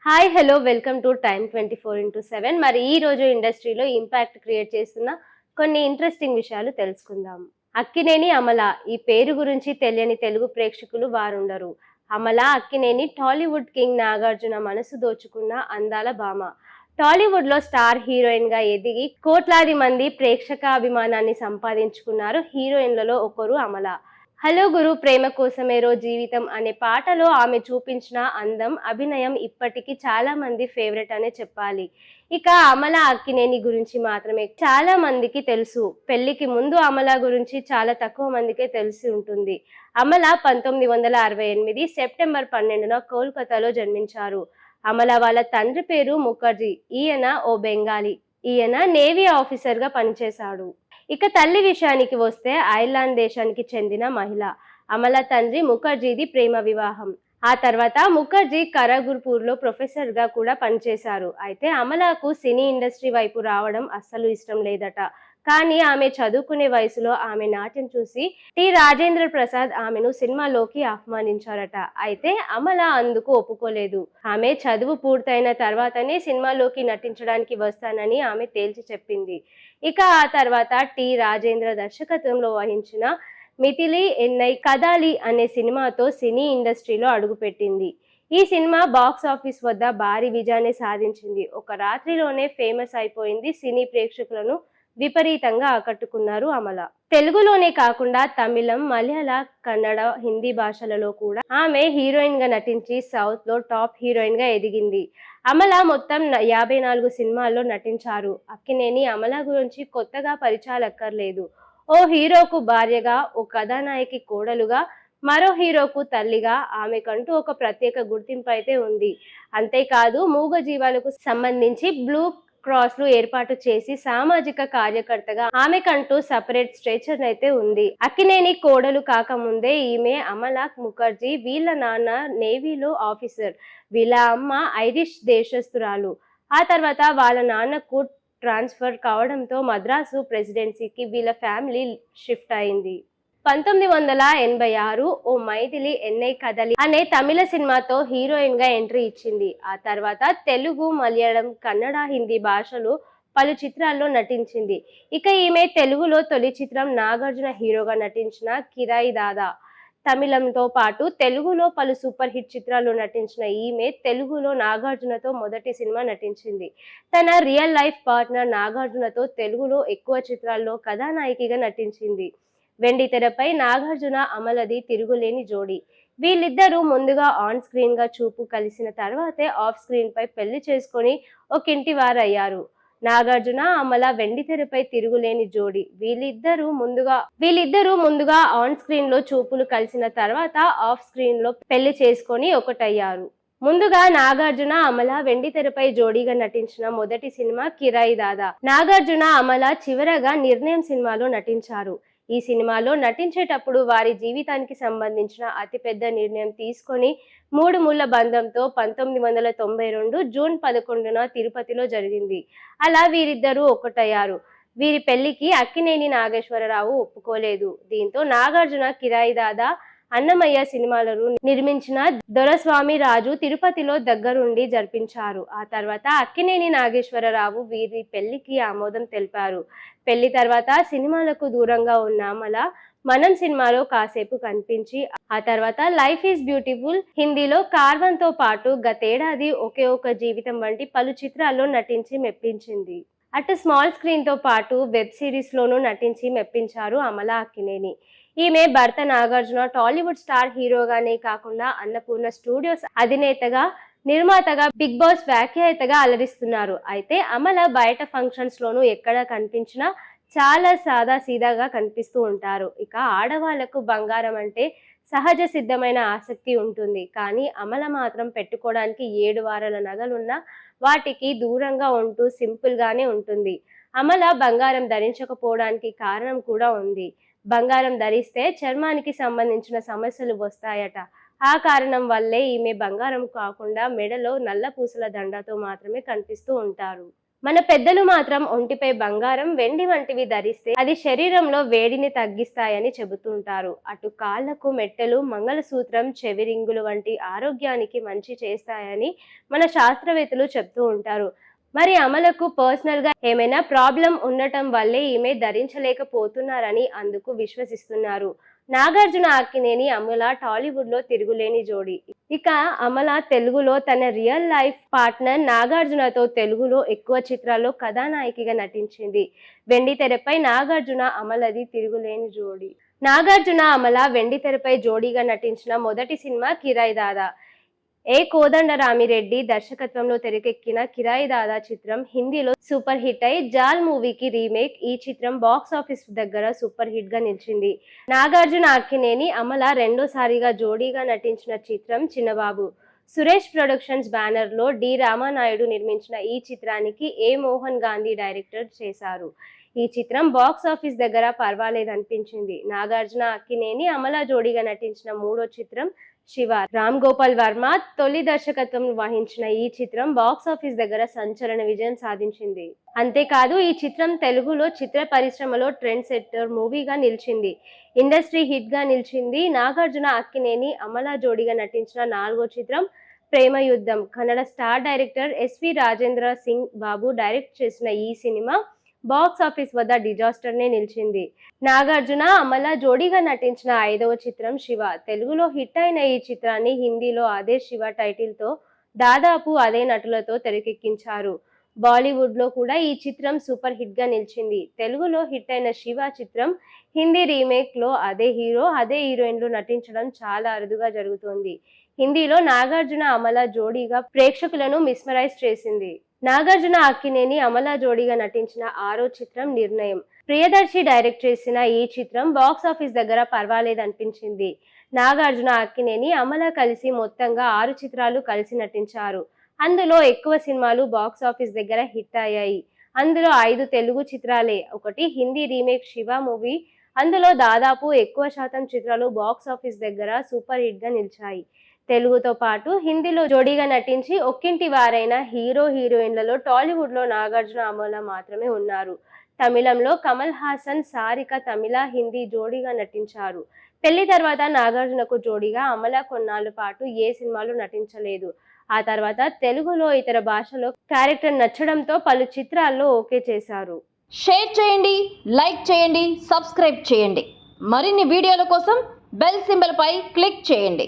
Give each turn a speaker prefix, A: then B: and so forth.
A: Hi hello welcome to time 24x7. మరి ఈ రోజు ఇండస్ట్రీలో ఇంపాక్ట్ క్రియేట్ చేస్తున్న కొన్ని ఇంట్రెస్టింగ్ విషయాలు తెలుసుకుందాం. అక్కినేని అమల ఈ పేరు గురించి తెలియని తెలుగు ప్రేక్షకులు వారుండరు. అమల అక్కినేని టాలీవుడ్ కింగ్ నాగార్జున మనసు దోచుకున్న అందాల భామ. టాలీవుడ్ లో స్టార్ హీరోయిన్ గా ఎదిగి కోట్లాది మంది ప్రేక్షకాభిమానాన్ని సంపాదించుకున్నారు హీరోయిన్లలో ఒకరు అమల. హలో గురు ప్రేమ కోసమేరో జీవితం అనే పాటలో ఆమె చూపించిన అందం, అభినయం ఇప్పటికీ చాలా మంది ఫేవరెట్ అనే చెప్పాలి. ఇక అమల అక్కినేని గురించి మాత్రమే చాలా మందికి తెలుసు. పెళ్లికి ముందు అమల గురించి చాలా తక్కువ మందికే తెలిసి ఉంటుంది. అమల 1968 సెప్టెంబర్ 12న కోల్కతాలో జన్మించారు. అమల వాళ్ళ తండ్రి పేరు ముఖర్జీ. ఈయన ఓ బెంగాలీ. ఈయన నేవీ ఆఫీసర్ గా పనిచేశాడు. ఇక తల్లి విషయానికి వస్తే ఐర్లాండ్ దేశానికి చెందిన మహిళ. అమల తండ్రి ముఖర్జీది ప్రేమ వివాహం. ఆ తర్వాత ముఖర్జీ కరగుర్పూర్లో ప్రొఫెసర్ గా కూడా పనిచేశారు. అయితే అమలకు సినీ ఇండస్ట్రీ వైపు రావడం అస్సలు ఇష్టం లేదట. కానీ ఆమె చదువుకునే వయసులో ఆమె నాట్యం చూసి రాజేంద్ర ప్రసాద్ ఆమెను సినిమాలోకి ఆహ్వానించారట. అయితే అమల అందుకు ఒప్పుకోలేదు. ఆమె చదువు పూర్తయిన తర్వాతనే సినిమాలోకి నటించడానికి వస్తానని ఆమె తేల్చి చెప్పింది. ఇక ఆ తర్వాత రాజేంద్ర దర్శకత్వంలో వహించిన మిథిలి ఎన్నై కదాలి అనే సినిమాతో సినీ ఇండస్ట్రీలో అడుగుపెట్టింది. ఈ సినిమా బాక్స్ ఆఫీస్ వద్ద భారీ విజయాన్ని సాధించింది. ఒక రాత్రిలోనే ఫేమస్ అయిపోయింది. సినీ ప్రేక్షకులను విపరీతంగా ఆకట్టుకున్నారు అమల. తెలుగులోనే కాకుండా తమిళం, మలయాళ, కన్నడ, హిందీ భాషలలో కూడా ఆమె హీరోయిన్ గా నటించి సౌత్ లో టాప్ హీరోయిన్ గా ఎదిగింది. అమల మొత్తం 54 సినిమాల్లో నటించారు. అక్కినేని అమల గురించి కొత్తగా పరిచయాలక్కర్లేదు. ఓ హీరోకు భార్యగా, ఓ కథానాయకి కోడలుగా, మరో హీరోకు తల్లిగా ఆమెకంటూ ఒక ప్రత్యేక గుర్తింపు అయితే ఉంది. అంతేకాదు మూగ జీవాలకు సంబంధించి బ్లూ క్రాస్లు ఏర్పాటు చేసి సామాజిక కార్యకర్తగా ఆమెకంటూ సపరేట్ స్ట్రెచర్ అయితే ఉంది. అక్కినేని కోడలు కాకముందే ఈమె అమల ముఖర్జీ. వీళ్ళ నాన్న నేవీలో ఆఫీసర్, వీళ్ళ అమ్మ ఐరిష్ దేశస్తురాలు. ఆ తర్వాత వాళ్ళ నాన్నకు ట్రాన్స్ఫర్ కావడంతో మద్రాసు ప్రెసిడెన్సీకి వీళ్ళ ఫ్యామిలీ షిఫ్ట్ అయింది. 1986 ఓ మైథిలి ఎన్నై కదలి అనే తమిళ సినిమాతో హీరోయిన్ గా ఎంట్రీ ఇచ్చింది. ఆ తర్వాత తెలుగు, మలయాళం, కన్నడ, హిందీ భాషలు పలు చిత్రాల్లో నటించింది. ఇక ఈమె తెలుగులో తొలి చిత్రం నాగార్జున హీరోగా నటించిన కిరాయి దాదా. తమిళంతో పాటు తెలుగులో పలు సూపర్ హిట్ చిత్రాల్లో నటించిన ఈమె తెలుగులో నాగార్జునతో మొదటి సినిమా నటించింది. తన రియల్ లైఫ్ పార్ట్నర్ నాగార్జునతో తెలుగులో ఎక్కువ చిత్రాల్లో కథానాయికగా నటించింది. వెండి తెరపై నాగార్జున అమలది తిరుగులేని జోడీ. వీళ్ళిద్దరూ ముందుగా ఆన్ స్క్రీన్ గా చూపు కలిసిన తర్వాతే ఆఫ్ స్క్రీన్ పై పెళ్లి చేసుకొని ఒకింటి వారయ్యారు. నాగార్జున అమల వెండి తెరపై తిరుగులేని జోడీ. వీళ్ళిద్దరూ ముందుగా ఆన్ స్క్రీన్ లో చూపులు కలిసిన తర్వాత ఆఫ్ స్క్రీన్ లో పెళ్లి చేసుకొని ఒకటయ్యారు. ముందుగా నాగార్జున అమల వెండి తెరపై జోడీగా నటించిన మొదటి సినిమా కిరాయి దాదా. నాగార్జున అమల చివరగా నిర్ణయం సినిమాలో నటించారు. ఈ సినిమాలో నటించేటప్పుడు వారి జీవితానికి సంబంధించిన అతిపెద్ద నిర్ణయం తీసుకొని 3 ముళ్ళ బంధంతో 1992 జూన్ 11న తిరుపతిలో జరిగింది. అలా వీరిద్దరూ ఒకటయ్యారు. వీరి పెళ్లికి అక్కినేని నాగేశ్వరరావు ఒప్పుకోలేదు. దీంతో నాగార్జున కిరాయి దాదా, అన్నమయ్య సినిమాలను నిర్మించిన దొరస్వామి రాజు తిరుపతిలో దగ్గరుండి జరిపించారు. ఆ తర్వాత అక్కినేని నాగేశ్వరరావు వీరి పెళ్లికి ఆమోదం తెలిపారు. పెళ్లి తర్వాత సినిమాలకు దూరంగా ఉన్న అమల మనం సినిమాలో కాసేపు కనిపించి ఆ తర్వాత లైఫ్ ఈజ్ బ్యూటిఫుల్, హిందీలో కార్వన్ తో పాటు గతేడాది ఒకే ఒక జీవితం వంటి పలు చిత్రాల్లో నటించి మెప్పించింది. అటు స్మాల్ స్క్రీన్ తో పాటు వెబ్ సిరీస్ లోనూ నటించి మెప్పించారు అమల అక్కినేని. ఈమె భర్త నాగార్జున టాలీవుడ్ స్టార్ హీరోగానే కాకుండా అన్నపూర్ణ స్టూడియోస్ అధినేతగా, నిర్మాతగా, బిగ్ బాస్ వ్యాఖ్యాతగా అలరిస్తున్నారు. అయితే అమల బయట ఫంక్షన్స్ లోనూ ఎక్కడ కనిపించినా చాలా సాదా సీదాగా కనిపిస్తూ ఉంటారు. ఇక ఆడవాళ్లకు బంగారం అంటే సహజ సిద్ధమైన ఆసక్తి ఉంటుంది. కానీ అమల మాత్రం పెట్టుకోవడానికి 7 వారాల నగలున్నా వాటికి దూరంగా ఉంటూ సింపుల్ గానే ఉంటుంది. అమల బంగారం ధరించకపోవడానికి కారణం కూడా ఉంది. బంగారం ధరిస్తే చర్మానికి సంబంధించిన సమస్యలు వస్తాయట. ఆ కారణం వల్లే ఈమె బంగారం కాకుండా మెడలో నల్ల పూసల దండతో మాత్రమే కనిపిస్తూ ఉంటారు. మన పెద్దలు మాత్రం ఒంటిపై బంగారం, వెండి వంటివి ధరిస్తే అది శరీరంలో వేడిని తగ్గిస్తాయని చెబుతుంటారు. అటు కాళ్లకు మెట్టెలు, మంగళసూత్రం, చెవిరింగులు వంటి ఆరోగ్యానికి మంచి చేస్తాయని మన శాస్త్రవేత్తలు చెప్తూ ఉంటారు. మరి అమలకు పర్సనల్ గా ఏమైనా ప్రాబ్లం ఉండటం వల్లే ఈమె ధరించలేకపోతున్నారని అందుకు విశ్వసిస్తున్నారు. నాగార్జున అక్కినేని అమల టాలీవుడ్ లో తిరుగులేని జోడి. ఇక అమల తెలుగులో తన రియల్ లైఫ్ పార్ట్నర్ నాగార్జునతో తెలుగులో ఎక్కువ చిత్రాల్లో కథానాయికగా నటించింది. వెండి తెరపై నాగార్జున అమలది తిరుగులేని జోడి. నాగార్జున అమల వెండి తెరపై జోడీగా నటించిన మొదటి సినిమా కిరాయి దాదా. కోదండరామిరెడ్డి దర్శకత్వంలో తెరకెక్కిన కిరాయి దాదా చిత్రం హిందీలో సూపర్ హిట్ అయి జాల్ మూవీకి రీమేక్. ఈ చిత్రం బాక్స్ ఆఫీస్ దగ్గర సూపర్ హిట్ గా నిలిచింది. నాగార్జున అక్కినేని అమల రెండోసారిగా జోడీగా నటించిన చిత్రం చిన్నబాబు. సురేష్ ప్రొడక్షన్స్ బ్యానర్ లో డి రామానాయుడు నిర్మించిన ఈ చిత్రానికి మోహన్ గాంధీ డైరెక్టర్ చేశారు. ఈ చిత్రం బాక్స్ ఆఫీస్ దగ్గర పర్వాలేదనిపించింది. నాగార్జున అక్కినేని అమల జోడీగా నటించిన మూడో చిత్రం శివ. రామ్ గోపాల్ వర్మ తొలి దర్శకత్వం వహించిన ఈ చిత్రం బాక్స్ ఆఫీస్ దగ్గర సంచలన విజయం సాధించింది. అంతేకాదు ఈ చిత్రం తెలుగులో చిత్ర పరిశ్రమలో ట్రెండ్ సెట్టర్ మూవీగా నిలిచింది. ఇండస్ట్రీ హిట్ గా నిలిచింది. నాగార్జున అక్కినేని అమల జోడీగా నటించిన నాలుగో చిత్రం Prema Yuddham. Kannada star director S V Rajendra Singh Babu direct చేసిన ఈ సినిమా బాక్స్ ఆఫీస్ వద్ద డిజాస్టర్ నే నిలిచింది. నాగార్జున అమల జోడీగా నటించిన ఐదవ చిత్రం శివ. తెలుగులో హిట్ అయిన ఈ చిత్రాన్ని హిందీలో అదే శివ టైటిల్ తో దాదాపు అదే నటులతో తెరకెక్కించారు. బాలీవుడ్ లో కూడా ఈ చిత్రం సూపర్ హిట్ గా నిలిచింది. తెలుగులో హిట్ అయిన శివ చిత్రం హిందీ రీమేక్ లో అదే హీరో అదే హీరోయిన్లు నటించడం చాలా అరుదుగా జరుగుతోంది. హిందీలో నాగార్జున అమల జోడీగా ప్రేక్షకులను మిస్మరైజ్ చేసింది. నాగార్జున అక్కినేని అమల జోడీగా నటించిన ఆరో చిత్రం నిర్ణయం. ప్రియదర్శి డైరెక్ట్ చేసిన ఈ చిత్రం బాక్స్ ఆఫీస్ దగ్గర పర్వాలేదనిపించింది. నాగార్జున అక్కినేని అమల కలిసి మొత్తంగా 6 చిత్రాలు కలిసి నటించారు. అందులో ఎక్కువ సినిమాలు బాక్స్ ఆఫీస్ దగ్గర హిట్ అయ్యాయి. అందులో 5 తెలుగు చిత్రాలే. ఒకటి హిందీ రీమేక్ శివ మూవీ. అందులో దాదాపు ఎక్కువ శాతం చిత్రాలు బాక్స్ ఆఫీస్ దగ్గర సూపర్ హిట్ గా నిలిచాయి. తెలుగుతో పాటు హిందీలో జోడీగా నటించి ఒక్కింటి వారైన హీరో హీరోయిన్లలో టాలీవుడ్ లో నాగార్జున అమల మాత్రమే ఉన్నారు. తమిళంలో కమల్ హాసన్, సారిక తమిళ, హిందీ జోడీగా నటించారు. పెళ్లి తర్వాత నాగార్జునకు జోడీగా అమల కొన్నాళ్ల పాటు ఏ సినిమాలు నటించలేదు. ఆ తర్వాత తెలుగులో ఇతర భాషలో క్యారెక్టర్ నచ్చడంతో పలు చిత్రాల్లో ఓకే చేశారు.
B: షేర్ చేయండి, లైక్ చేయండి, సబ్స్క్రైబ్ చేయండి. మరిన్ని వీడియోల కోసం బెల్ సింబల్ పై క్లిక్ చేయండి.